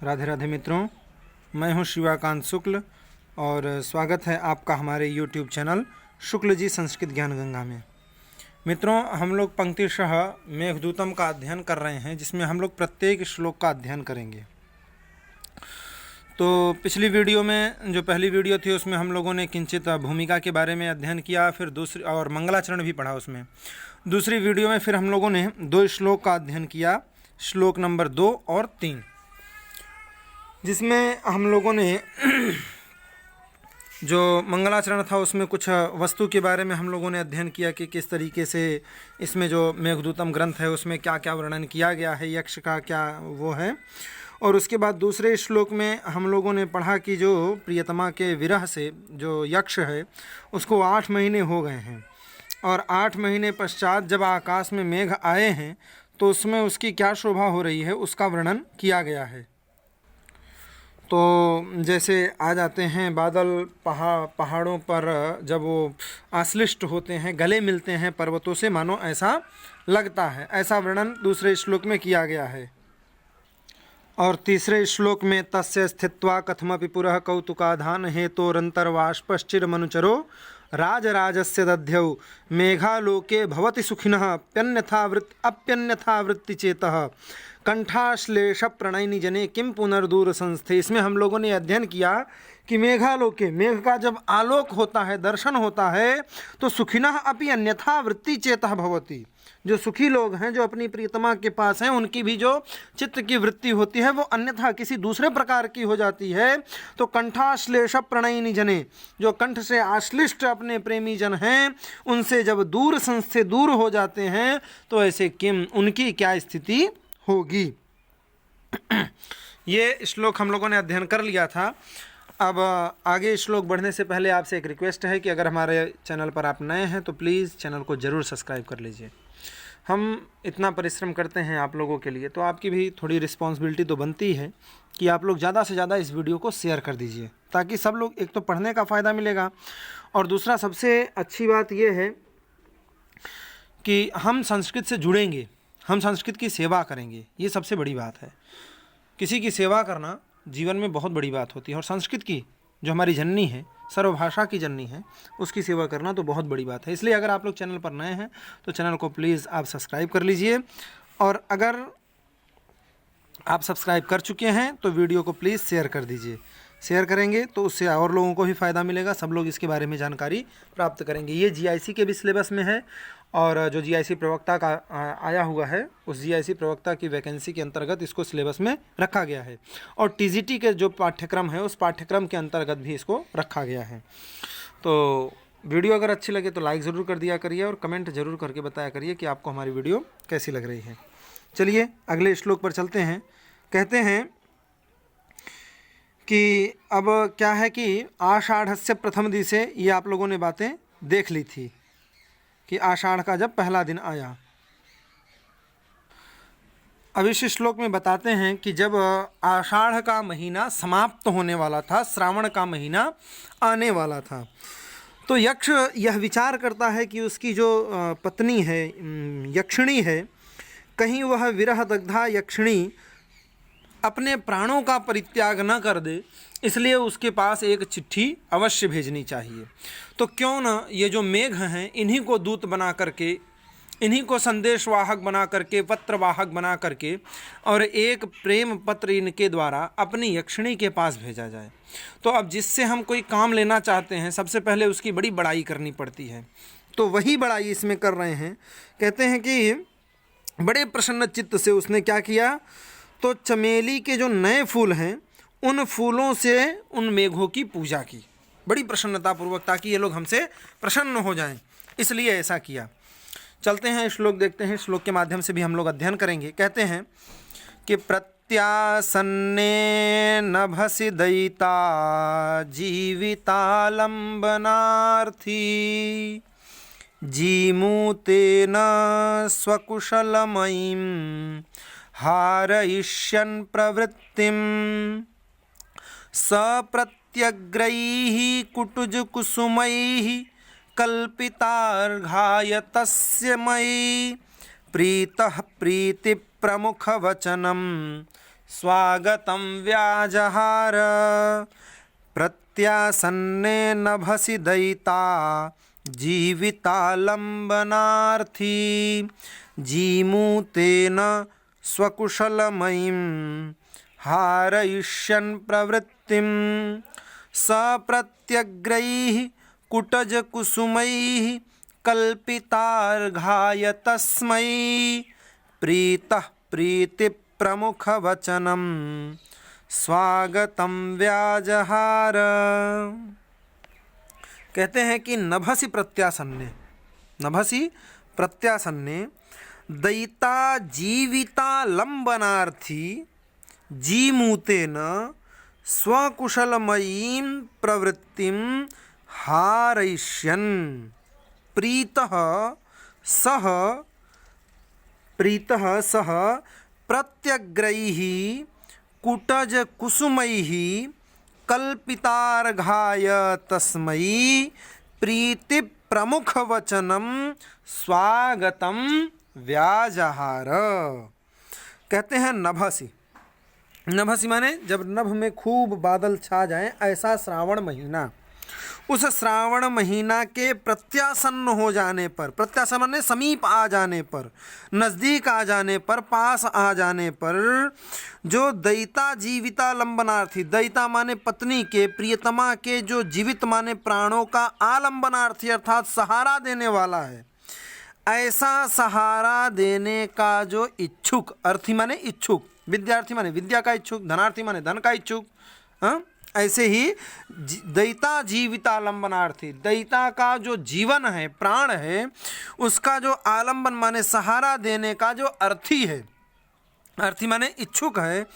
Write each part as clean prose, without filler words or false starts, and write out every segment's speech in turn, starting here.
राधे राधे मित्रों, मैं हूं शिवाकांत शुक्ल और स्वागत है आपका हमारे YouTube चैनल शुक्ल जी संस्कृत ज्ञान गंगा में। मित्रों, हम लोग पंक्तिशः मेघदूतम का अध्ययन कर रहे हैं, जिसमें हम लोग प्रत्येक श्लोक का अध्ययन करेंगे। तो पिछली वीडियो में जो पहली वीडियो थी उसमें हम लोगों ने किंचित भूमिका के बारे में अध्ययन किया, फिर दूसरी और मंगलाचरण भी पढ़ा उसमें। दूसरी वीडियो में फिर हम लोगों ने 2 श्लोक का अध्ययन किया, श्लोक नंबर 2 और 3, जिसमें हम लोगों ने जो मंगलाचरण था उसमें कुछ वस्तु के बारे में हम लोगों ने अध्ययन किया कि किस तरीके से इसमें जो मेघदूतम ग्रंथ है उसमें क्या क्या वर्णन किया गया है, यक्ष का क्या वो है। और उसके बाद दूसरे श्लोक में हम लोगों ने पढ़ा कि जो प्रियतमा के विरह से जो यक्ष है उसको 8 महीने हो गए हैं, और 8 महीने पश्चात जब आकाश में मेघ आए हैं तो उसमें उसकी क्या शोभा हो रही है उसका वर्णन किया गया है। तो जैसे आ जाते हैं बादल पहाड़ों पर, जब वो आश्लिष्ट होते हैं, गले मिलते हैं पर्वतों से, मानो ऐसा लगता है, ऐसा वर्णन दूसरे श्लोक में किया गया है। और तीसरे श्लोक में तस्य स्थित्वा कथमपि पुरः कौतुकाधान हेतोरन्तर्वाष्पश्चिर मनुचरो राजराजस्य दध्यौ मेघालोके भवति सुखिनः अप्यन्यथा वृत्ति चेतः कंठाश्लेष प्रणयनी जने किम पुनर्दूर संस्थे। इसमें हम लोगों ने अध्ययन किया कि मेघालोके, मेघ का जब आलोक होता है, दर्शन होता है, तो सुखिनः अपि अन्यथा वृत्ति चेतः भवति। जो सुखी लोग हैं, जो अपनी प्रियतमा के पास हैं, उनकी भी जो चित्त की वृत्ति होती है वो अन्यथा किसी दूसरे प्रकार की हो जाती है। तो कंठाश्लेष प्रणयनी जने, जो कंठ से आश्लिष्ट अपने प्रेमी जन हैं, उनसे जब दूर संस्थे दूर हो जाते हैं तो ऐसे किम, उनकी क्या स्थिति होगी। ये श्लोक हम लोगों ने अध्ययन कर लिया था। अब आगे श्लोक बढ़ने से पहले आपसे एक रिक्वेस्ट है कि अगर हमारे चैनल पर आप नए हैं तो प्लीज़ चैनल को ज़रूर सब्सक्राइब कर लीजिए। हम इतना परिश्रम करते हैं आप लोगों के लिए, तो आपकी भी थोड़ी रिस्पॉन्सिबिलिटी तो बनती है कि आप लोग ज़्यादा से ज़्यादा इस वीडियो को शेयर कर दीजिए, ताकि सब लोग, एक तो पढ़ने का फ़ायदा मिलेगा, और दूसरा सबसे अच्छी बात यह है कि हम संस्कृत से जुड़ेंगे, हम संस्कृत की सेवा करेंगे। ये सबसे बड़ी बात है। किसी की सेवा करना जीवन में बहुत बड़ी बात होती है, और संस्कृत की जो हमारी जननी है, सर्वभाषा की जननी है, उसकी सेवा करना तो बहुत बड़ी बात है। इसलिए अगर आप लोग चैनल पर नए हैं तो चैनल को प्लीज़ आप सब्सक्राइब कर लीजिए, और अगर आप सब्सक्राइब कर चुके हैं तो वीडियो को प्लीज़ शेयर कर दीजिए। शेयर करेंगे तो उससे और लोगों को भी फ़ायदा मिलेगा, सब लोग इसके बारे में जानकारी प्राप्त करेंगे। ये जीआईसी के भी सिलेबस में है, और जो जीआईसी प्रवक्ता का आया हुआ है, उस जीआईसी प्रवक्ता की वैकेंसी के अंतर्गत इसको सिलेबस में रखा गया है, और टीजीटी के जो पाठ्यक्रम है उस पाठ्यक्रम के अंतर्गत भी इसको रखा गया है। तो वीडियो अगर अच्छी लगे तो लाइक ज़रूर कर दिया करिए, और कमेंट ज़रूर करके बताया करिए कि आपको हमारी वीडियो कैसी लग रही है। चलिए अगले श्लोक पर चलते हैं। कहते हैं कि अब क्या है कि आषाढ़स्य प्रथम दिसे, ये आप लोगों ने बातें देख ली थी कि आषाढ़ का जब पहला दिन आया। अब इस श्लोक में बताते हैं कि जब आषाढ़ का महीना समाप्त होने वाला था, श्रावण का महीना आने वाला था, तो यक्ष यह विचार करता है कि उसकी जो पत्नी है, यक्षिणी है, कहीं वह विरह दग्धा यक्षिणी अपने प्राणों का परित्याग न कर दे, इसलिए उसके पास एक चिट्ठी अवश्य भेजनी चाहिए। तो क्यों न ये जो मेघ हैं, इन्हीं को दूत बना करके, इन्हीं को संदेशवाहक बना करके, पत्रवाहक बना करके, और एक प्रेम पत्र इनके द्वारा अपनी यक्षिणी के पास भेजा जाए। तो अब जिससे हम कोई काम लेना चाहते हैं, सबसे पहले उसकी बड़ी बड़ाई करनी पड़ती है, तो वही बड़ाई इसमें कर रहे हैं। कहते हैं कि बड़े प्रसन्न चित्त से उसने क्या किया, तो चमेली के जो नए फूल हैं उन फूलों से उन मेघों की पूजा की, बड़ी प्रसन्नतापूर्वक, ताकि ये लोग हमसे प्रसन्न हो जाएं, इसलिए ऐसा किया। चलते हैं श्लोक देखते हैं, श्लोक के माध्यम से भी हम लोग अध्ययन करेंगे। कहते हैं कि प्रत्यासन्ने नभसि दयिता जीवितालंबनार्थी जीमूतेन स्वकुशलमयीं हारयिष्यन् प्रवृत्तिं सप्रत्यग्रैः कुटुजकुसुमैः कल्पितार्घाय तस्य मयि प्रीतः प्रीतिप्रमुखवचनं स्वागतं व्याजहार प्रत्यासन्ने नभसि दयिता जीवितालम्बनार्थी जीमूतेन स्वकुशलमयीं हारयिष्यन् प्रवृत्तिं सप्रत्यग्रैः कुटजकुसुमैः कल्पितार्घाय तस्मै प्रीतः प्रीतिप्रमुखवचनं स्वागतं व्याजहार। कहते हैं कि नभसि प्रत्यासन्ने दयिता जीविता लंबनार्थी जीमूतेन स्वकुशलमयीं प्रवृत्तिं हारयिष्यन् प्रीतः सह प्रत्यग्रैः कुटजकुसुमैः कल्पितार्घाय तस्मै प्रीतिप्रमुखवचनं स्वागतं व्याजहार। कहते हैं नभसि माने जब नभ में खूब बादल छा जाएं, ऐसा श्रावण महीना, उस श्रावण महीना के प्रत्यासन्न हो जाने पर, प्रत्यासन्न माने समीप आ जाने पर, नज़दीक आ जाने पर, पास आ जाने पर जो दयिता जीविता लंबनार्थी, दयिता माने पत्नी के, प्रियतमा के, जो जीवित माने प्राणों का आलंबनार्थी अर्थात सहारा देने वाला है, ऐसा सहारा देने का जो इच्छुक, अर्थी माने इच्छुक, विद्यार्थी माने विद्या का इच्छुक, धनार्थी माने धन का इच्छुक, ऐसे ही दयिता जीविता लंबनार्थी, दयिता का जो जीवन है, प्राण है, उसका जो आलंबन माने सहारा देने का जो अर्थी है, अर्थी माने इच्छुक है,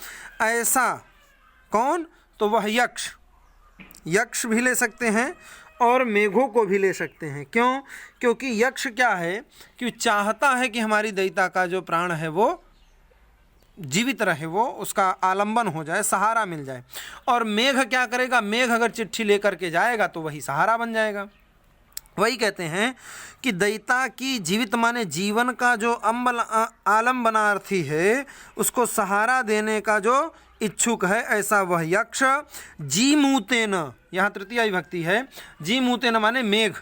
ऐसा कौन? तो वह यक्ष भी ले सकते हैं और मेघों को भी ले सकते हैं। क्यों? क्योंकि यक्ष क्या है कि चाहता है कि हमारी दयिता का जो प्राण है वो जीवित रहे, वो उसका आलंबन हो जाए, सहारा मिल जाए। और मेघ क्या करेगा? मेघ अगर चिट्ठी लेकर के जाएगा तो वही सहारा बन जाएगा। वही कहते हैं कि दयिता की जीवित माने जीवन का जो आलंबनार्थी है, उसको सहारा देने का जो इच्छुक है, ऐसा वह यक्ष जीमूतेन, यहाँ तृतीया विभक्ति है, जीमूतेन माने मेघ,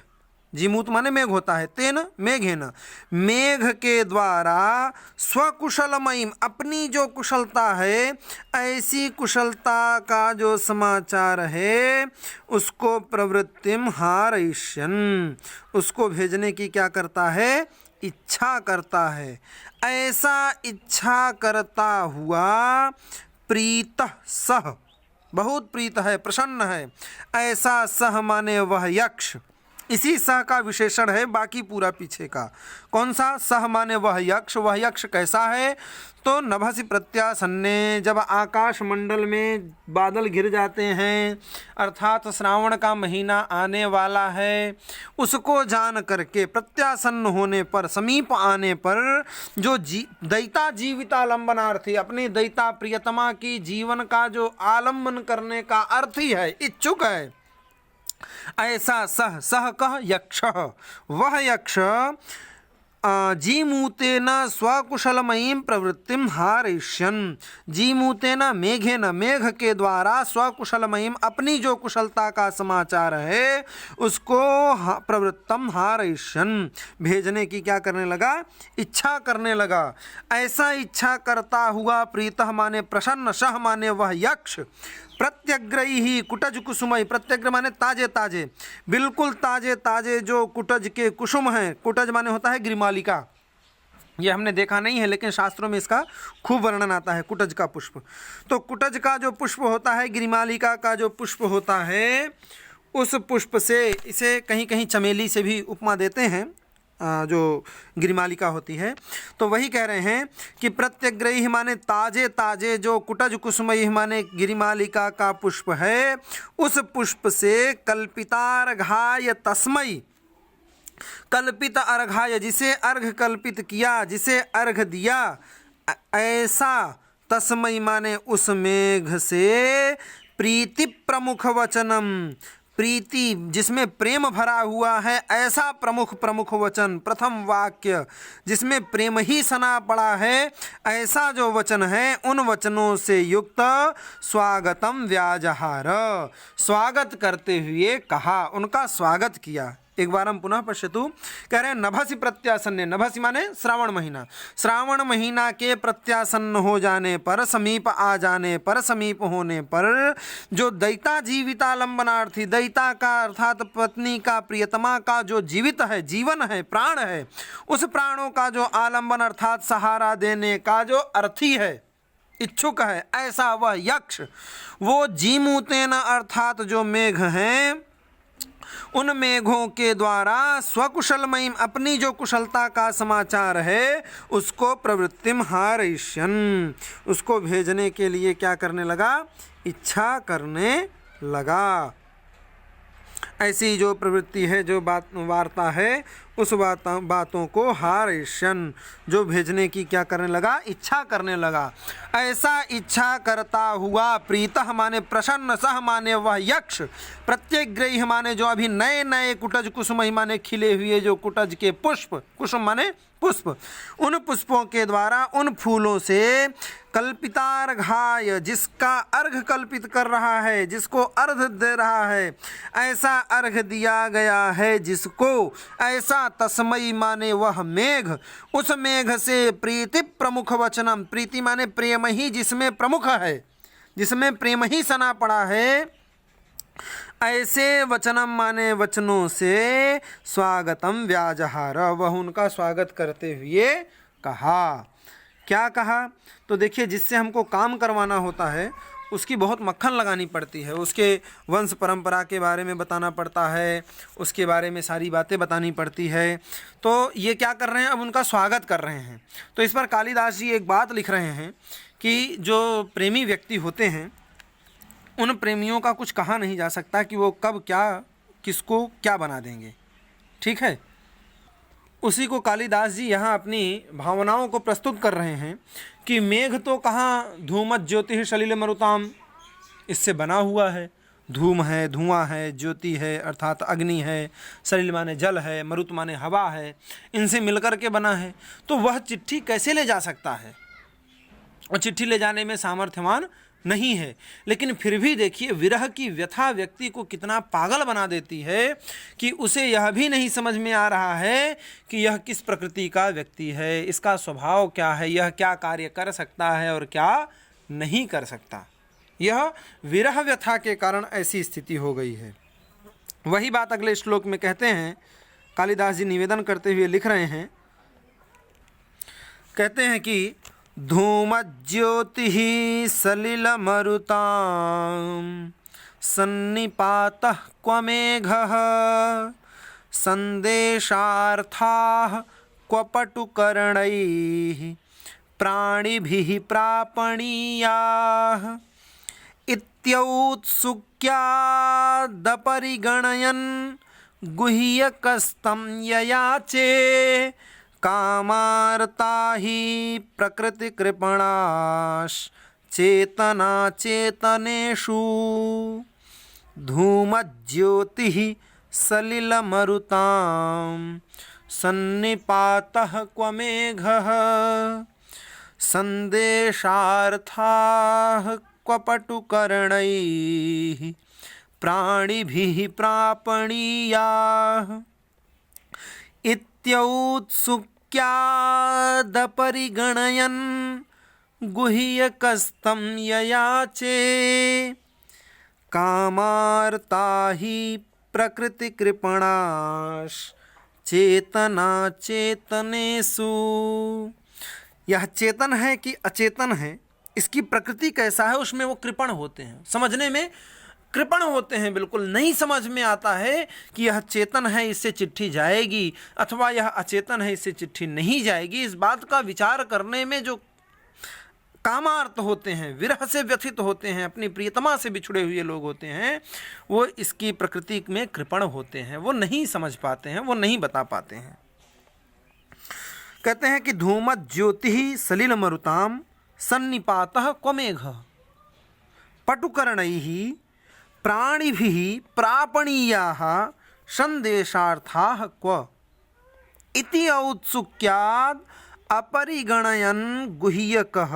जीमूत माने मेघ होता है, तेन मेघेन, मेघ के द्वारा स्वकुशलमयीम, अपनी जो कुशलता है, ऐसी कुशलता का जो समाचार है, उसको प्रवृत्तिम हारयिष्यन्, उसको भेजने की क्या करता है? इच्छा करता है। ऐसा इच्छा करता हुआ प्रीतः सह, बहुत प्रीत है, प्रसन्न है, ऐसा सह माने वह यक्ष, इसी सह का विशेषण है बाकी पूरा पीछे का। कौन सा? सह माने वह यक्ष कैसा है? तो नभसि प्रत्यासन्ने, जब आकाश मंडल में बादल घिर जाते हैं, अर्थात श्रावण का महीना आने वाला है, उसको जान करके प्रत्यासन्न होने पर, समीप आने पर, जो दयिता जीविता लंबनार्थी, अपनी दयिता प्रियतमा की जीवन का जो आलंबन करने का अर्थी है, इच्छुक है, ऐसा सह कह यक्ष, वह यक्ष जीमूतेन स्वकुशलमयीं प्रवृत्तिं हारयिष्यन्, जीमूतेन मेघेन, मेघ के द्वारा स्वकुशलमयीं, अपनी जो कुशलता का समाचार है, उसको प्रवृत्तम हारयिष्यन्, भेजने की क्या करने लगा? इच्छा करने लगा। ऐसा इच्छा करता हुआ प्रीतः माने प्रसन्न, सह माने वह यक्ष प्रत्यग्रही कुटज कुसुमई, प्रत्यग्र माने ताजे ताजे, बिल्कुल ताजे ताजे जो कुटज के कुसुम हैं, कुटज माने होता है गिरिमालिका, ये हमने देखा नहीं है लेकिन शास्त्रों में इसका खूब वर्णन आता है, कुटज का पुष्प। तो कुटज का जो पुष्प होता है, गिरिमालिका का जो पुष्प होता है, उस पुष्प से, इसे कहीं कहीं चमेली से भी उपमा देते हैं, जो गिरिमालिका होती है। तो वही कह रहे हैं कि प्रत्यग्रही माने ताजे ताजे, जो कुटज कुसुमई माने गिरिमालिका का पुष्प है, उस पुष्प से कल्पितार्घाय तस्मै, कल्पित अर्घाय, जिसे अर्घ कल्पित किया, जिसे अर्घ दिया, ऐसा तस्मै माने उस मेघ से प्रीति प्रमुख वचनम, प्रीति जिसमें प्रेम भरा हुआ है ऐसा प्रमुख प्रमुख वचन, प्रथम वाक्य जिसमें प्रेम ही सना पड़ा है ऐसा जो वचन है, उन वचनों से युक्त स्वागतम व्याजहार, स्वागत करते हुए कहा, उनका स्वागत किया। एक बार हम पुनः पश्यतु, कह रहे हैं नभसि प्रत्यासन्ने, नभसि माने श्रावण महीना, श्रावण महीना के प्रत्यासन्न हो जाने पर, समीप आ जाने पर, समीप होने पर जो दैता जीवितालंबनार्थी, दैता का अर्थात पत्नी का, प्रियतमा का जो जीवित है, जीवन है, प्राण है, उस प्राणों का जो आलंबन अर्थात सहारा देने का जो अर्थी है, इच्छुक है, ऐसा वह यक्ष, वो जीमूतेन अर्थात जो मेघ हैं, उन मेघों के द्वारा स्वकुशलमयी अपनी जो कुशलता का समाचार है उसको प्रवृत्तिम हारयिष्यन्, उसको भेजने के लिए क्या करने लगा, इच्छा करने लगा। ऐसी जो प्रवृत्ति है, जो वार्ता है, उस बातों को हारयिष्यन्, जो भेजने की क्या करने लगा, इच्छा करने लगा। ऐसा इच्छा करता हुआ प्रीतः माने प्रसन्न, सह माने वह यक्ष, प्रत्यग्रही माने जो अभी नए नए कुटज, कुसुम माने खिले हुए जो कुटज के पुष्प, कुसुम माने पुष्प, उन पुष्पों के द्वारा, उन फूलों से कल्पितार्घाय, जिसका अर्घ कल्पित कर रहा है, जिसको अर्घ दे रहा है, ऐसा अर्घ दिया गया है जिसको, ऐसा तस्मयी माने वह मेघ, उस मेघ से प्रीति प्रमुख वचनम, प्रीति माने प्रेम ही जिसमें प्रमुख है, जिसमें प्रेम ही सना पड़ा है, ऐसे वचनम माने वचनों से स्वागतम व्याजहार, वह उनका स्वागत करते हुए कहा। क्या कहा, तो देखिए जिससे हमको काम करवाना होता है उसकी बहुत मक्खन लगानी पड़ती है, उसके वंश परंपरा के बारे में बताना पड़ता है, उसके बारे में सारी बातें बतानी पड़ती है। तो ये क्या कर रहे हैं, अब उनका स्वागत कर रहे हैं। तो इस पर कालिदास जी एक बात लिख रहे हैं कि जो प्रेमी व्यक्ति होते हैं उन प्रेमियों का कुछ कहा नहीं जा सकता कि वो कब क्या किसको क्या बना देंगे, ठीक है। उसी को कालिदास जी यहाँ अपनी भावनाओं को प्रस्तुत कर रहे हैं कि मेघ तो कहाँ धूमत ज्योति सलिल मरुताम, इससे बना हुआ है, धूम है, धुआं है, ज्योति है अर्थात अग्नि है, सलिल माने जल है, मरुत माने हवा है, इनसे मिलकर के बना है। तो वह चिट्ठी कैसे ले जा सकता है, और चिट्ठी ले जाने में सामर्थ्यवान नहीं है। लेकिन फिर भी देखिए विरह की व्यथा व्यक्ति को कितना पागल बना देती है कि उसे यह भी नहीं समझ में आ रहा है कि यह किस प्रकृति का व्यक्ति है, इसका स्वभाव क्या है, यह क्या कार्य कर सकता है और क्या नहीं कर सकता। यह विरह व्यथा के कारण ऐसी स्थिति हो गई है। वही बात अगले श्लोक में कहते हैं, कालिदास जी निवेदन करते हुए लिख रहे हैं, कहते हैं कि धूमज्योतिः सलिलमरुतां सन्निपातः क्व मेघः संदेशार्थाः क्व पटुकर्णैः प्राणिभिः प्रापणीयाः इत्यौत्सुक्यादपरिगणयन् गुह्यकस्तं ययाचे कामार्ता हि प्रकृतिकृपणाश् चेतना चेतनेषु धूमज्योतिः सलिलमरुतां सन्निपातः क्व मेघः संदेशार्थाः क्व पटुकर्णैः प्राणिभिः प्रापणीयाः इत्यौत्सुक्यादपरिगणयन् गुह्यकस्तं ययाचे कामार्ता हि प्रकृतिकृपणाश् चेतना चेतनेषु। यह चेतन है कि अचेतन है, इसकी प्रकृति कैसा है उसमें वो कृपण होते हैं, समझने में कृपण होते हैं, बिल्कुल नहीं समझ में आता है कि यह चेतन है इससे चिट्ठी जाएगी अथवा यह अचेतन है इससे चिट्ठी नहीं जाएगी। इस बात का विचार करने में जो कामार्त होते हैं, विरह से व्यथित होते हैं, अपनी प्रियतमा से बिछुड़े हुए लोग होते हैं, वो इसकी प्रकृति में कृपण होते हैं, वो नहीं समझ पाते हैं, वो नहीं बता पाते हैं। कहते हैं कि धूमत ज्योति सलिल मरुताम सन्निपातः क्व मेघः पटुकर्णैः प्राणिभिः प्रापणीयाः संदेशार्थाः क्व इति औत्सुक्याद् अपरिगणयन् गुह्यकः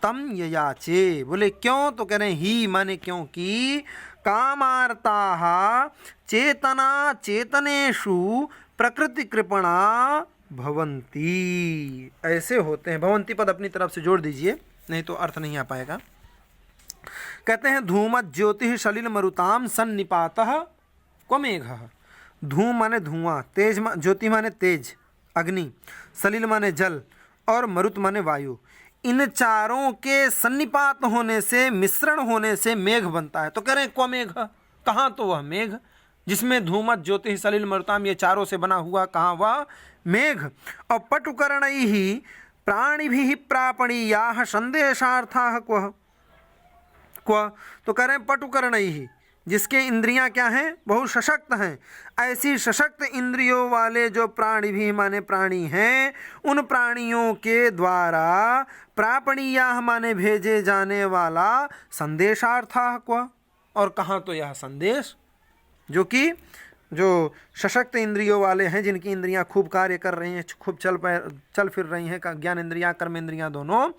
तम ययाचे। बोले क्यों, तो कह रहे हैं ही माने क्योंकि कामार्ताः चेतना चेतनेषु प्रकृति कृपणा भवन्ति। ऐसे होते हैं, भवन्ति पद अपनी तरफ से जोड़ दीजिए, नहीं तो अर्थ नहीं आ पाएगा। कहते हैं धूमत् ज्योतिः सलिल मरुताम सन्निपातः क्व मेघः। धूम माने धुआं, तेज ज्योति माने तेज अग्नि, सलिल माने जल और मरुत माने वायु। इन चारों के सन्निपात होने से, मिश्रण होने से मेघ बनता है। तो कह रहे हैं क्व मेघ, कहाँ तो वह मेघ जिसमें धूमत ज्योति सलिल मरुताम ये चारों से बना हुआ, कहाँ वह मेघ। और पटुकरणैः प्राणिभिः प्रापणीयाः संदेशार्थाः क्व क्व, तो कह रहे हैं पटुकरणैः जिसके इंद्रियां क्या हैं, बहुत सशक्त हैं। ऐसी सशक्त इंद्रियों वाले जो प्राणी भी माने प्राणी हैं, उन प्राणियों के द्वारा प्रापणीया माने भेजे जाने वाला संदेशार्थाः क्व, और कहाँ तो यह संदेश जो कि जो सशक्त इंद्रियों वाले हैं, जिनकी इंद्रियां खूब कार्य कर रही हैं, खूब चल फिर रही हैं, ज्ञान इंद्रियां कर्म इंद्रियां दोनों,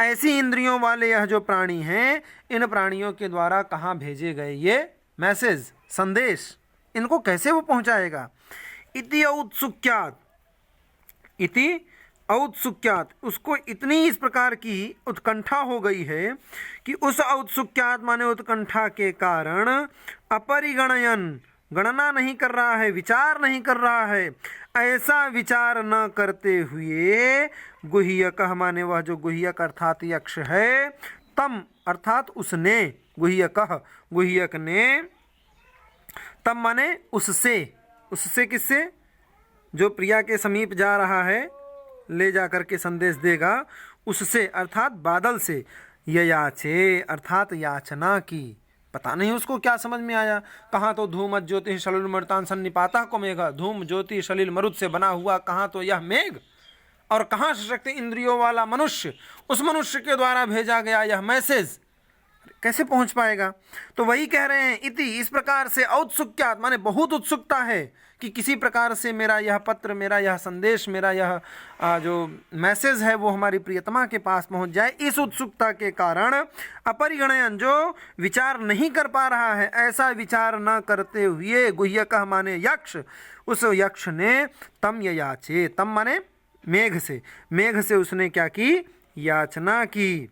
ऐसी इंद्रियों वाले यह जो प्राणी हैं, इन प्राणियों के द्वारा कहाँ भेजे गए ये मैसेज, संदेश, इनको कैसे वो पहुंचाएगा। इति औत्सुक्यात्, इति औत्सुक्यात्, उसको इतनी इस प्रकार की उत्कंठा हो गई है कि उस औत्सुक्यात् माने उत्कंठा के कारण अपरिगणयन, गणना नहीं कर रहा है, विचार नहीं कर रहा है, ऐसा विचार न करते हुए गुह्यकः माने वह जो गुह्यक अर्थात यक्ष है, तम अर्थात उसने, गुह्यकः गुह्यक ने, तम माने उससे, उससे किससे, जो प्रिया के समीप जा रहा है, ले जा करके संदेश देगा, उससे अर्थात बादल से, ययाचे अर्थात याचना की। पता नहीं उसको क्या समझ में आया, कहाँ तो धूमत् ज्योति सलिल मरुताम सन्निपातः क्व मेघः, धूम ज्योति सलिल मरुत से बना हुआ कहाँ तो यह मेघ, और कहाँ सशक्त इंद्रियों वाला मनुष्य, उस मनुष्य के द्वारा भेजा गया यह मैसेज कैसे पहुंच पाएगा। तो वही कह रहे हैं इति, इस प्रकार से औत्सुक्यात् माने बहुत उत्सुकता है कि किसी प्रकार से मेरा यह पत्र, मेरा यह संदेश, मेरा यह जो मैसेज है वो हमारी प्रियतमा के पास पहुंच जाए। इस उत्सुकता के कारण अपरिगणयन, जो विचार नहीं कर पा रहा है, ऐसा विचार न करते हुए गुह्यकः माने यक्ष, उस यक्ष ने तम ययाचे, तम माने मेघ से, मेघ से उसने क्या की, याचना की।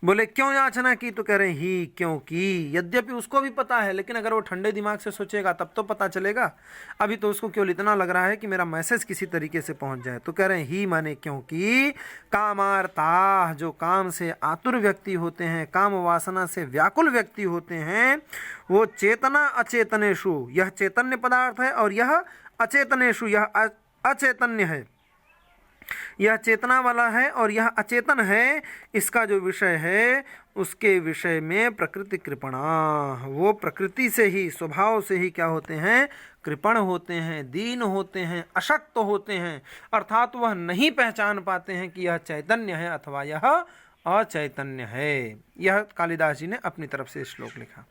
बोले क्यों याचना की, तो कह रहे ही क्योंकि, यद्यपि उसको भी पता है, लेकिन अगर वो ठंडे दिमाग से सोचेगा तब तो पता चलेगा, अभी तो उसको केवल इतना लग रहा है कि मेरा मैसेज किसी तरीके से पहुंच जाए। तो कह रहे हैं ही माने क्योंकि कामार्ता, जो काम से आतुर व्यक्ति होते हैं, काम वासना से व्याकुल व्यक्ति होते हैं, वो चेतना अचेतनेषु, यह चैतन्य पदार्थ है और यह अचेतनेषु, यह अचैतन्य है, यह चेतना वाला है और यह अचेतन है। इसका जो विषय है उसके विषय में प्रकृति कृपणा, वो प्रकृति से ही, स्वभाव से ही क्या होते हैं, कृपण होते हैं, दीन होते हैं, अशक्त होते हैं, अर्थात वह नहीं पहचान पाते हैं कि यह चैतन्य है अथवा यह अचैतन्य है। यह कालिदास जी ने अपनी तरफ से श्लोक लिखा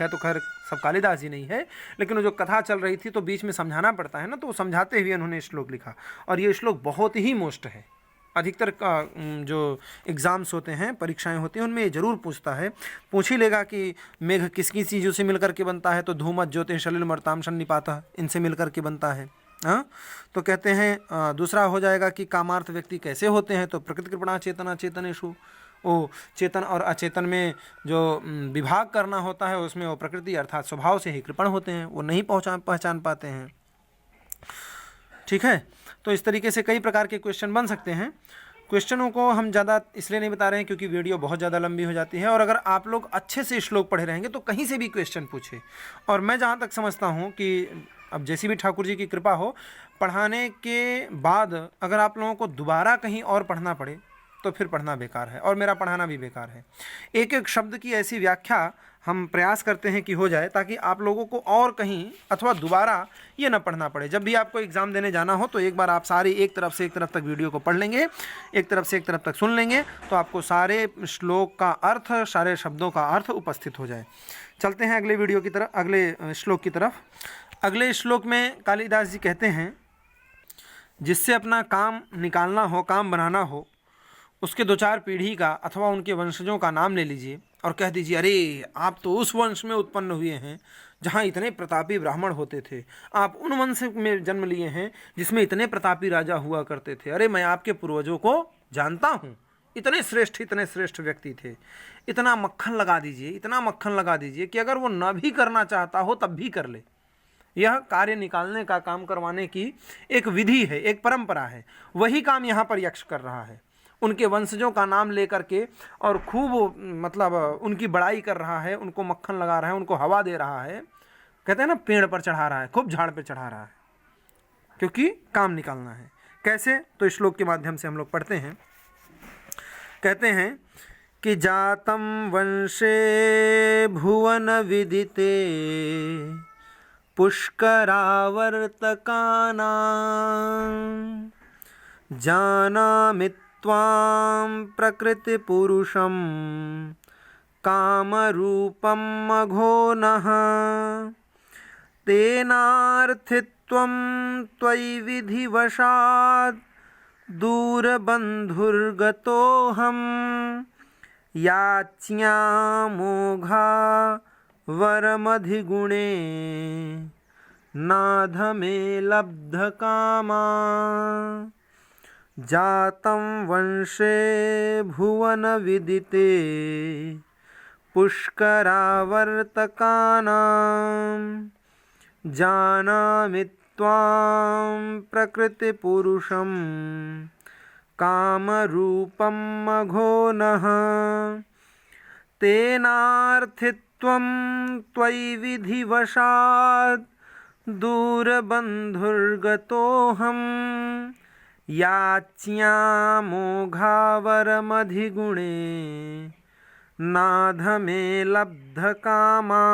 तो खैर सब कालिदास जी नहीं है, लेकिन वो जो कथा चल रही थी तो बीच में समझाना पड़ता है ना, तो वो समझाते हुए उन्होंने श्लोक लिखा। और ये श्लोक बहुत ही मोस्ट है, अधिकतर जो एग्ज़ाम्स होते हैं, परीक्षाएं होती हैं, उनमें ये जरूर पूछ ही लेगा कि मेघ किस किस चीज़ों से मिलकर के बनता है, तो धूमत् ज्योति सलिल मरुताम सन्निपातः, इनसे मिलकर के बनता है। हाँ, तो कहते हैं दूसरा हो जाएगा कि कामार्थ व्यक्ति कैसे होते हैं, तो प्रकृति कृपणा चेतना चेतनेषु, वो चेतन और अचेतन में जो विभाग करना होता है उसमें वो प्रकृति अर्थात स्वभाव से ही कृपण होते हैं, वो नहीं पहचान पाते हैं। ठीक है, तो इस तरीके से कई प्रकार के क्वेश्चन बन सकते हैं। क्वेश्चनों को हम ज़्यादा इसलिए नहीं बता रहे हैं क्योंकि वीडियो बहुत ज़्यादा लंबी हो जाती है, और अगर आप लोग अच्छे से श्लोक पढ़े रहेंगे तो कहीं से भी क्वेश्चन पूछे। और मैं जहाँ तक समझता हूँ कि अब जैसी भी ठाकुर जी की कृपा हो, पढ़ाने के बाद अगर आप लोगों को दोबारा कहीं और पढ़ना पड़े तो फिर पढ़ना बेकार है और मेरा पढ़ाना भी बेकार है। एक एक शब्द की ऐसी व्याख्या हम प्रयास करते हैं कि हो जाए, ताकि आप लोगों को और कहीं अथवा दोबारा ये ना पढ़ना पड़े। जब भी आपको एग्ज़ाम देने जाना हो तो एक बार आप सारे एक तरफ से एक तरफ तक वीडियो को पढ़ लेंगे, एक तरफ से एक तरफ तक सुन लेंगे, तो आपको सारे श्लोक का अर्थ, सारे शब्दों का अर्थ उपस्थित हो जाए। चलते हैं अगले वीडियो की तरफ, अगले श्लोक की तरफ। अगले श्लोक में कालिदास जी कहते हैं, जिससे अपना काम निकालना हो, काम बनाना हो, उसके 2-4 पीढ़ी का अथवा उनके वंशजों का नाम ले लीजिए और कह दीजिए, अरे आप तो उस वंश में उत्पन्न हुए हैं जहाँ इतने प्रतापी ब्राह्मण होते थे, आप उन वंश में जन्म लिए हैं जिसमें इतने प्रतापी राजा हुआ करते थे, अरे मैं आपके पूर्वजों को जानता हूँ, इतने श्रेष्ठ व्यक्ति थे। इतना मक्खन लगा दीजिए, इतना मक्खन लगा दीजिए कि अगर वो न भी करना चाहता हो तब भी कर ले। यह कार्य निकालने का, काम करवाने की एक विधि है, एक परंपरा है। वही काम यहाँ पर यक्ष कर रहा है। उनके वंशजों का नाम लेकर के और खूब मतलब उनकी बड़ाई कर रहा है, उनको मक्खन लगा रहा है, उनको हवा दे रहा है। कहते हैं ना, पेड़ पर चढ़ा रहा है, खूब झाड़ पे चढ़ा रहा है, क्योंकि काम निकालना है। कैसे? तो इस श्लोक के माध्यम से हम लोग पढ़ते हैं। कहते हैं कि जातम वंशे भुवन विदिते पुष्करावर्तकानां जानामि त्वां प्रकृतिपुरुषं कामरूपं मघोनः तेनार्थित्वं त्वयि विधिवशात् दूरबन्धुर्गतोऽहं याच्ञामोघा वरमधिगुणे नाधमे लब्धकामा जातं वंशे भुवन विदिते पुष्करावर्तकानां जानामि त्वां प्रकृतिपुरुषं कामरूपं मघोनः तेनार्थित्वं त्वयि विधिवशात् दूरबन्धुर्गतोऽहं याच्ञामोघावरमधिगुणे नाधमे लब्धकामा।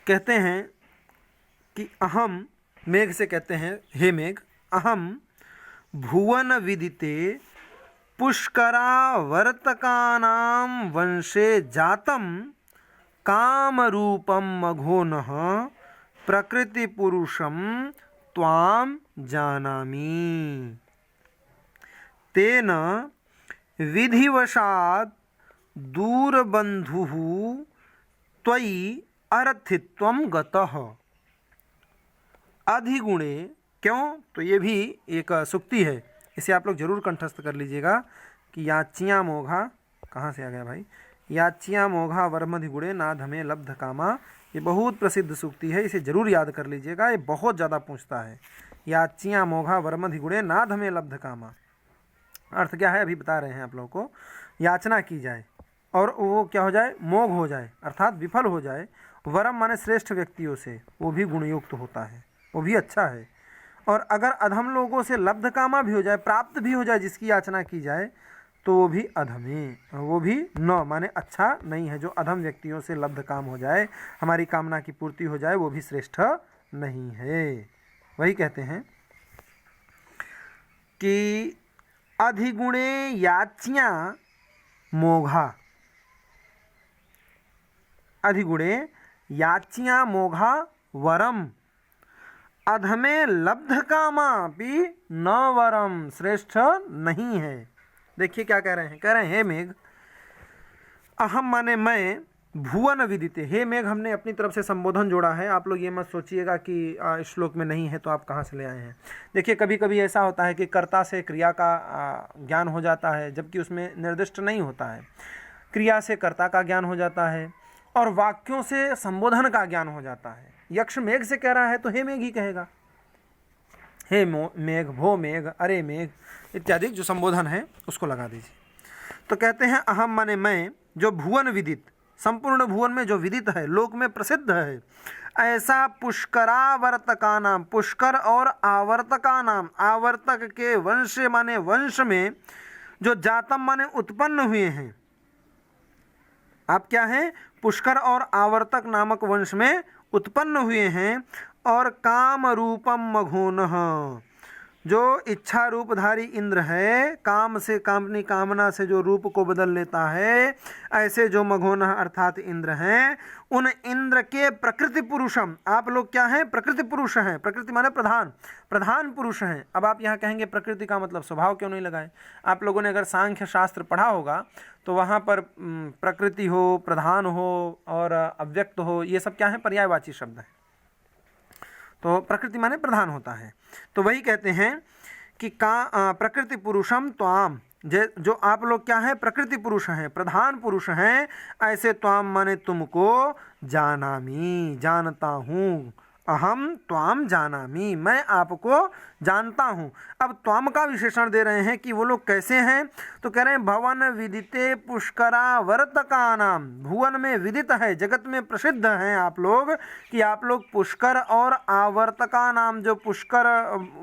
कहते हैं कि अहम, मेघ से कहते हैं, हे मेघ, अहम भुवन विदिते पुष्करावर्तकानां वंशे जातं कामरूपं मघोनः प्रकृतिपुरुषं त्वां जानामि तेन विधिवशात् दूरबन्धुः त्वयि अर्थित्वं गतः। अधिगुणे, क्यों? तो ये भी एक सूक्ति है, इसे आप लोग जरूर कंठस्थ कर लीजिएगा कि याचियाँ मोघा, कहाँ से आ गया भाई, याचियाँ मोघा वरमधिगुणे नाधमे लब्ध कामा। ये बहुत प्रसिद्ध सूक्ति है, इसे जरूर याद कर लीजिएगा, ये बहुत ज़्यादा पूछता है। याचियाँ मोघा वरमधिगुणे नाधमे लब्ध कामा, अर्थ क्या है अभी बता रहे हैं आप लोगों को। याचना की जाए और वो क्या हो जाए, मोघ हो जाए, अर्थात विफल हो जाए। वरम माने श्रेष्ठ व्यक्तियों से, वो भी गुणयुक्त होता है, वो भी अच्छा है। और अगर अधम लोगों से लब्ध कामा भी हो जाए, प्राप्त भी हो जाए, जिसकी याचना की जाए, तो वो भी अधमे, वो भी न माने अच्छा नहीं है। जो अधम व्यक्तियों से लब्ध काम हो जाए, हमारी कामना की पूर्ति हो जाए, वो भी श्रेष्ठ नहीं है। वही कहते हैं कि अधिगुणे याच्ञा मोघा, अधिगुणे याच्ञा मोघा वरम अधमे लब्ध कामा भी न वरम, श्रेष्ठ नहीं है। देखिए क्या कह रहे हैं, कह रहे हैं हे मेघ, अहम माने मैं, भुवन विदिते, हे मेघ हमने अपनी तरफ से संबोधन जोड़ा है। आप लोग ये मत सोचिएगा कि श्लोक में नहीं है तो आप कहाँ से ले आए हैं। देखिए कभी कभी ऐसा होता है कि कर्ता से क्रिया का ज्ञान हो जाता है, जबकि उसमें निर्दिष्ट नहीं होता है। क्रिया से कर्ता का ज्ञान हो जाता है और वाक्यों से संबोधन का ज्ञान हो जाता है। यक्ष मेघ से कह रहा है तो हे मेघ ही कहेगा, हे मेघ, भो मेघ, अरे मेघ इत्यादि जो संबोधन है उसको लगा दीजिए। तो कहते हैं अहम माने मैं, जो भुवन विदित, संपूर्ण भुवन में जो विदित है, लोक में प्रसिद्ध है, ऐसा पुष्करावर्तका नाम, पुष्कर और आवर्तका नाम, आवर्तक के वंश माने वंश में जो जातम माने उत्पन्न हुए हैं, आप क्या हैं, पुष्कर और आवर्तक नामक वंश में उत्पन्न हुए हैं। और काम रूपम मघोनः, जो इच्छा रूपधारी इंद्र है, काम से कामनी कामना से जो रूप को बदल लेता है, ऐसे जो मघोनः अर्थात इंद्र हैं, उन इंद्र के प्रकृति पुरुषम, आप लोग क्या हैं, प्रकृति पुरुष हैं। प्रकृति माने प्रधान, प्रधान पुरुष हैं। अब आप यहाँ कहेंगे प्रकृति का मतलब स्वभाव क्यों नहीं लगाए? आप लोगों ने अगर सांख्य शास्त्र पढ़ा होगा तो वहाँ पर प्रकृति हो, प्रधान हो और अव्यक्त हो, ये सब क्या है, पर्यायवाची शब्द है। तो प्रकृति माने प्रधान होता है। तो वही कहते हैं कि प्रकृति पुरुषम त्वाम, जो आप लोग क्या है, प्रकृति पुरुष हैं, प्रधान पुरुष हैं, ऐसे त्वाम माने तुमको, जानामि जानता हूँ, अहम त्वाम जानामि, मैं आपको जानता हूँ। अब त्वाम का विशेषण दे रहे हैं कि वो लोग कैसे हैं, तो कह रहे हैं भवन विदिते पुष्करावर्तका नाम, भुवन में विदित है, जगत में प्रसिद्ध हैं आप लोग कि आप लोग पुष्कर और आवर्तका नाम, जो पुष्कर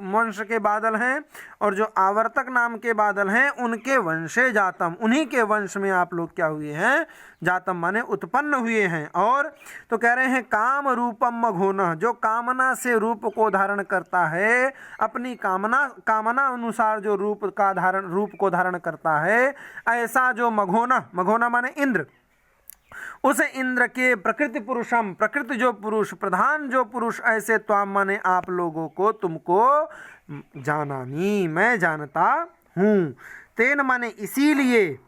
वंश के बादल हैं और जो आवर्तक नाम के बादल हैं, उनके वंशे जातम, उन्हीं के वंश में आप लोग क्या हुए हैं, जातम माने उत्पन्न हुए हैं। और तो कह रहे हैं काम रूपम मघोनः, जो कामना से रूप को धारण करता है, अपनी कामना अनुसार जो रूप को धारण करता है, ऐसा जो मघोनः माने इंद्र, उस इंद्र के प्रकृति पुरुषम, प्रकृति जो पुरुष, प्रधान जो पुरुष, ऐसे त्वाम माने आप लोगों को, तुमको, जानामि मैं जानता हूँ। तेन माने इसीलिए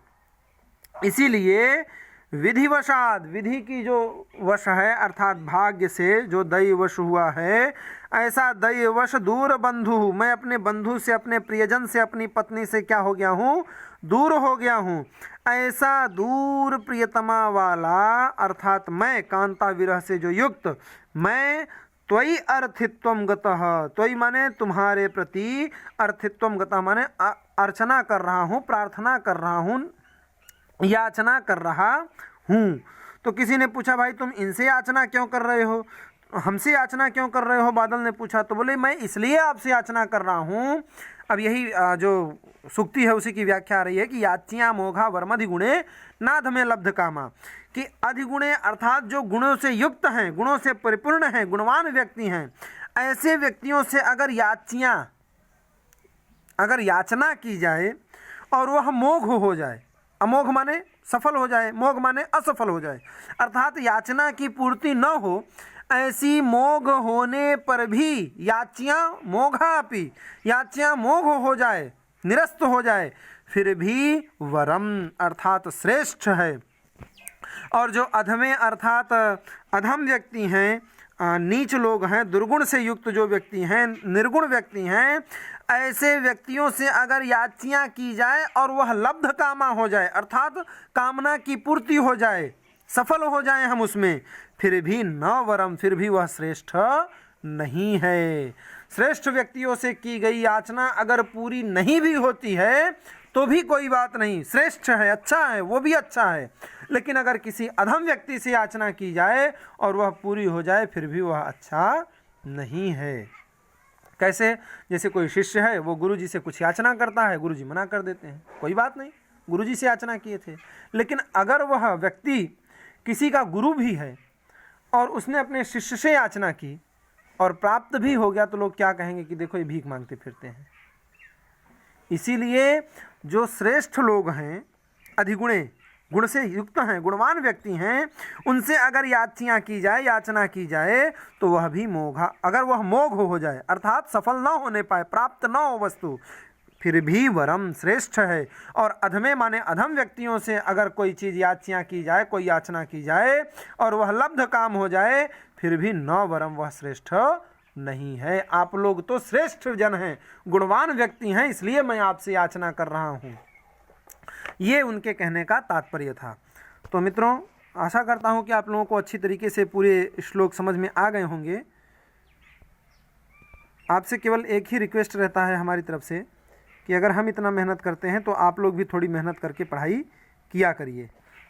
विधिवशाद, विधि की जो वश है अर्थात भाग्य से जो दैवश हुआ है, ऐसा दैवश दूर बंधु, मैं अपने बंधु से, अपने प्रियजन से, अपनी पत्नी से क्या हो गया हूँ, दूर हो गया हूँ। ऐसा दूर प्रियतमा वाला अर्थात मैं, कांता विरह से जो युक्त, मैं त्वयि अर्थित्वम गतः, त्वयि माने तुम्हारे प्रति, अर्थित्वम गतः माने अर्चना कर रहा हूँ, प्रार्थना कर रहा हूँ, याचना कर रहा हूँ। तो किसी ने पूछा भाई तुम इनसे याचना क्यों कर रहे हो, हमसे याचना क्यों कर रहे हो, बादल ने पूछा। तो बोले मैं इसलिए आपसे याचना कर रहा हूँ। अब यही जो सूक्ति है उसी की व्याख्या आ रही है कि याच्या मोघा वर्मधिगुणे नाध में लब्ध कामा, कि अधिगुणे अर्थात जो गुणों से युक्त हैं, गुणों से परिपूर्ण हैं, गुणवान व्यक्ति हैं, ऐसे व्यक्तियों से अगर याचना की जाए और वह मोघ हो जाए, अमोघ माने सफल हो जाए, मोघ माने असफल हो जाए, अर्थात याचना की पूर्ति न हो, ऐसी मोघ होने पर भी याच्यां मोघापि, याच्यां मोघ हो जाए, निरस्त हो जाए, फिर भी वरम अर्थात श्रेष्ठ है। और जो अधमे अर्थात अधम व्यक्ति हैं, नीच लोग हैं, दुर्गुण से युक्त जो व्यक्ति हैं, निर्गुण व्यक्ति हैं, ऐसे व्यक्तियों से अगर याचियाँ की जाए और वह लब्ध कामा हो जाए, अर्थात कामना की पूर्ति हो जाए, सफल हो जाए हम उसमें, फिर भी न वरम, फिर भी वह श्रेष्ठ नहीं है। श्रेष्ठ व्यक्तियों से की गई याचना अगर पूरी नहीं भी होती है तो भी कोई बात नहीं, श्रेष्ठ है, अच्छा है, वो भी अच्छा है। लेकिन अगर किसी अधम व्यक्ति से याचना की जाए और वह पूरी हो जाए, फिर भी वह अच्छा नहीं है। कैसे? जैसे कोई शिष्य है, वो गुरुजी से कुछ याचना करता है, गुरुजी मना कर देते हैं, कोई बात नहीं, गुरुजी से याचना किए थे। लेकिन अगर वह व्यक्ति किसी का गुरु भी है और उसने अपने शिष्य से याचना की और प्राप्त भी हो गया, तो लोग क्या कहेंगे कि देखो ये भीख मांगते फिरते हैं। इसीलिए जो श्रेष्ठ लोग हैं, अधिगुणे, गुण से युक्त हैं, गुणवान व्यक्ति हैं, उनसे अगर याचना की जाए, याचना की जाए, तो वह भी मोघा, अगर वह मोघ हो जाए अर्थात सफल न होने पाए, प्राप्त न हो वस्तु, फिर भी वरम श्रेष्ठ है। और अधमे माने अधम व्यक्तियों से अगर कोई चीज़ याचना की जाए, कोई याचना की जाए और वह लब्ध काम हो जाए, फिर भी न वरम, वह श्रेष्ठ नहीं है। आप लोग तो श्रेष्ठ जन हैं, गुणवान व्यक्ति हैं, इसलिए मैं आपसे याचना कर रहा हूँ। ये उनके कहने का तात्पर्य था। तो मित्रों, आशा करता हूँ कि आप लोगों को अच्छी तरीके से पूरे श्लोक समझ में आ गए होंगे। आपसे केवल एक ही रिक्वेस्ट रहता है हमारी तरफ से कि अगर हम इतना मेहनत करते हैं तो आप लोग भी थोड़ी मेहनत करके पढ़ाई किया करिए।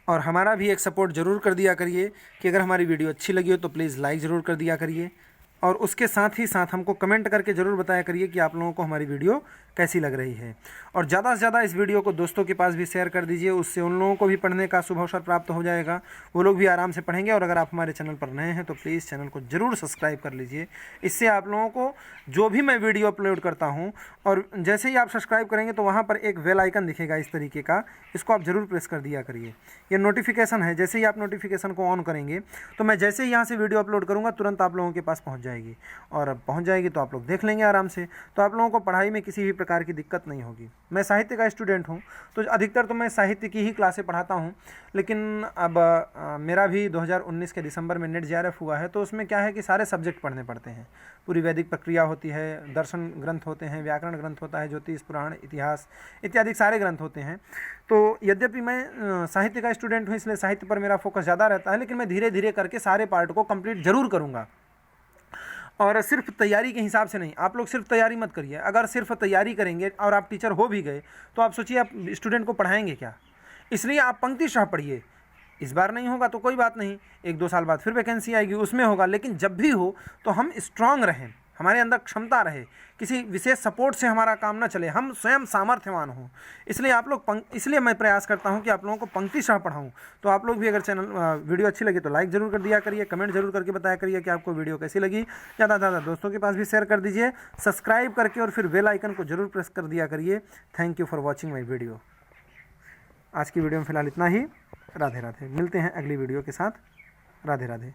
और हमारा भी एक सपोर्ट ज़रूर कर दिया करिए कि अगर हमारी वीडियो अच्छी लगी हो तो प्लीज़ लाइक ज़रूर कर दिया करिए, और उसके साथ ही साथ हमको कमेंट करके ज़रूर बताया करिए कि आप लोगों को हमारी वीडियो कैसी लग रही है। और ज़्यादा से ज़्यादा इस वीडियो को दोस्तों के पास भी शेयर कर दीजिए, उससे उन लोगों को भी पढ़ने का शुभ अवसर प्राप्त हो जाएगा, वो लोग भी आराम से पढ़ेंगे। और अगर आप हमारे चैनल पर नए हैं तो प्लीज़ चैनल को ज़रूर सब्सक्राइब कर लीजिए। इससे आप लोगों को जो भी मैं वीडियो अपलोड करता हूँ, और जैसे ही आप सब्सक्राइब करेंगे तो वहाँ पर एक बेल आइकन दिखेगा इस तरीके का, इसको आप ज़रूर प्रेस कर दिया करिए। ये नोटिफिकेशन है, जैसे ही आप नोटिफिकेशन को ऑन करेंगे तो मैं जैसे ही यहाँ से वीडियो अपलोड करूँगा तुरंत आप लोगों के पास पहुँच जाएगी, और पहुँच जाएगी तो आप लोग देख लेंगे आराम से। तो आप लोगों को पढ़ाई में किसी भी प्रकार की दिक्कत नहीं होगी। मैं साहित्य का स्टूडेंट हूँ, तो अधिकतर तो मैं साहित्य की ही क्लासें पढ़ाता हूँ, लेकिन अब मेरा भी 2019 के दिसंबर में नेट JRF हुआ है, तो उसमें क्या है कि सारे सब्जेक्ट पढ़ने पड़ते हैं। पूरी वैदिक प्रक्रिया होती है, दर्शन ग्रंथ होते हैं, व्याकरण ग्रंथ होता है, ज्योतिष, पुराण, इतिहास इत्यादि सारे ग्रंथ होते हैं। तो यद्यपि मैं साहित्य का स्टूडेंट हूँ, इसलिए साहित्य पर मेरा फोकस ज़्यादा रहता है, लेकिन मैं धीरे धीरे करके सारे पार्ट को कंप्लीट ज़रूर करूँगा। और सिर्फ तैयारी के हिसाब से नहीं, आप लोग सिर्फ तैयारी मत करिए। अगर सिर्फ तैयारी करेंगे और आप टीचर हो भी गए तो आप सोचिए आप स्टूडेंट को पढ़ाएंगे क्या। इसलिए आप पंक्तिशः पढ़िए। इस बार नहीं होगा तो कोई बात नहीं, 1-2 साल बाद फिर वैकेंसी आएगी, उसमें होगा। लेकिन जब भी हो तो हम स्ट्रांग रहें, हमारे अंदर क्षमता रहे, किसी विशेष सपोर्ट से हमारा काम ना चले, हम स्वयं सामर्थ्यवान हों। इसलिए आप लोग इसलिए मैं प्रयास करता हूं कि आप लोगों को पंक्तिशः पढ़ाऊं। तो आप लोग भी अगर वीडियो अच्छी लगी तो लाइक ज़रूर कर दिया करिए, कमेंट जरूर करके बताया करिए कि आपको वीडियो कैसी लगी। ज़्यादा से ज़्यादा दोस्तों के पास भी शेयर कर दीजिए, सब्सक्राइब करके और फिर बेल आइकन को जरूर प्रेस कर दिया करिए। Thank you for watching my video. आज की वीडियो में फ़िलहाल इतना ही। राधे राधे। मिलते हैं अगली वीडियो के साथ। राधे राधे।